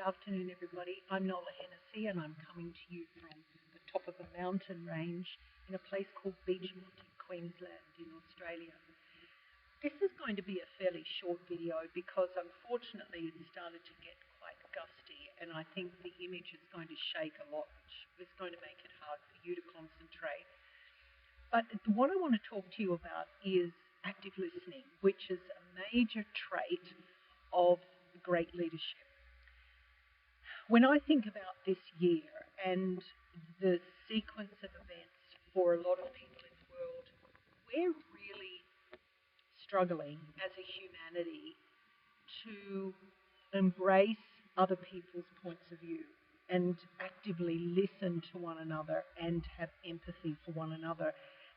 afternoon, everybody. I'm Nola and I'm coming to you from the top of a mountain range in a place called Beechmont in Queensland in Australia. This is going to be a fairly short video because unfortunately it started to get quite gusty and I think the image is going to shake a lot, which is going to make it hard for you to concentrate. But what I want to talk to you about is active listening, which is a major trait of great leadership. When I think about this year and the sequence of events for a lot of people in the world, we're really struggling as a humanity to embrace other people's points of view and actively listen to one another and have empathy for one another.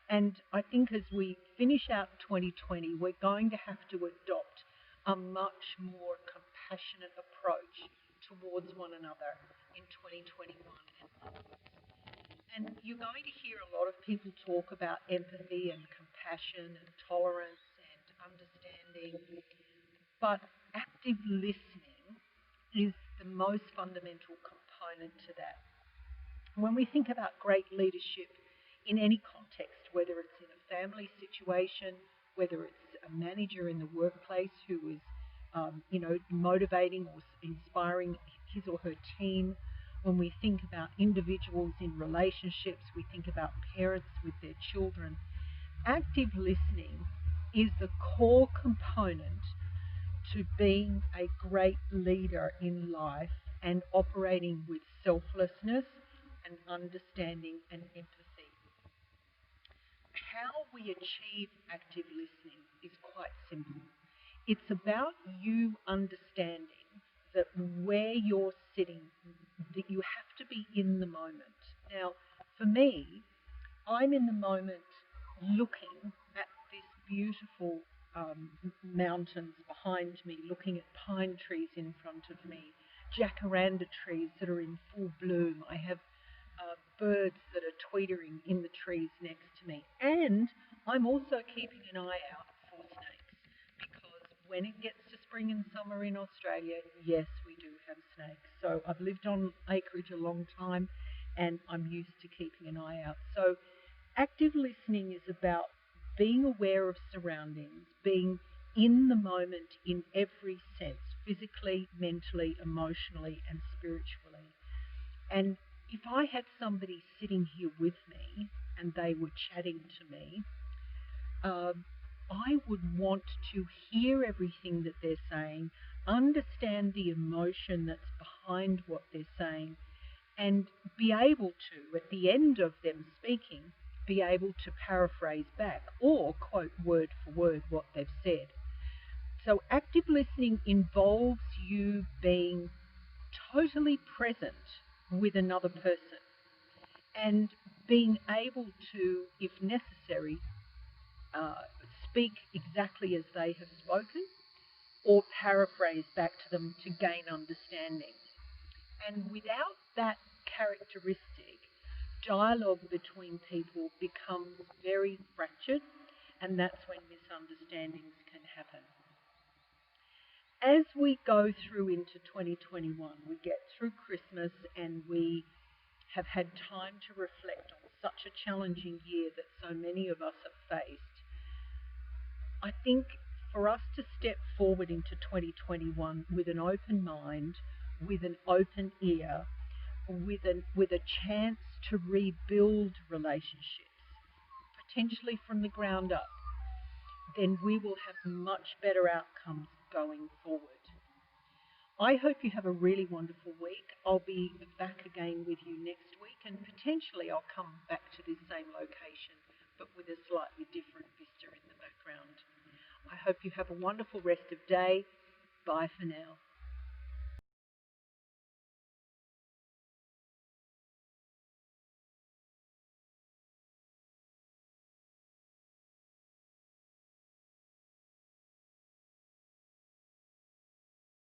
And I think as we finish out 2020, we're going to have to adopt a much more compassionate approach towards one another in 2021 and onwards. And you're going to hear a lot of people talk about empathy and compassion and tolerance and understanding, but active listening is the most fundamental component to that. When we think about great leadership in any context, whether it's in a family situation, whether it's a manager in the workplace who is motivating or inspiring his or her team, when we think about individuals in relationships, we think about parents with their children, active listening is the core component to being a great leader in life and operating with selflessness and understanding and empathy. How we achieve active listening is quite simple. It's about you understanding that where you're sitting, that you have to be in the moment. Now, for me, I'm in the moment looking at this beautiful mountains behind me, looking at pine trees in front of me, jacaranda trees that are in full bloom. I have birds that are tweetering in the trees next to me. And I'm also keeping an eye out for snakes because when it gets to spring and summer in Australia, yes, we do have snakes. So I've lived on acreage a long time and I'm used to keeping an eye out. So active listening is about being aware of surroundings, being in the moment in every sense, physically, mentally, emotionally, and spiritually. And if I had somebody sitting here with me and they were chatting to me, I would want to hear everything that they're saying, understand the emotion that's behind what they're saying, and be able to, at the end of them speaking, be able to paraphrase back or quote word for word what they've said. So active listening involves you being totally present with another person and being able to, if necessary, speak exactly as they have spoken or paraphrase back to them to gain understanding. And without that characteristic, dialogue between people becomes very fractured, and that's when misunderstandings can happen. As we go through into 2021, we get through Christmas and we have had time to reflect on such a challenging year that so many of us have faced. I think for us to step forward into 2021 with an open mind, with an open ear, with a chance to rebuild relationships, potentially from the ground up, then we will have much better outcomes going forward. I hope you have a really wonderful week. I'll be back again with you next week and potentially I'll come back to this same location but with a slightly different vista in the background. I hope you have a wonderful rest of day. Bye for now.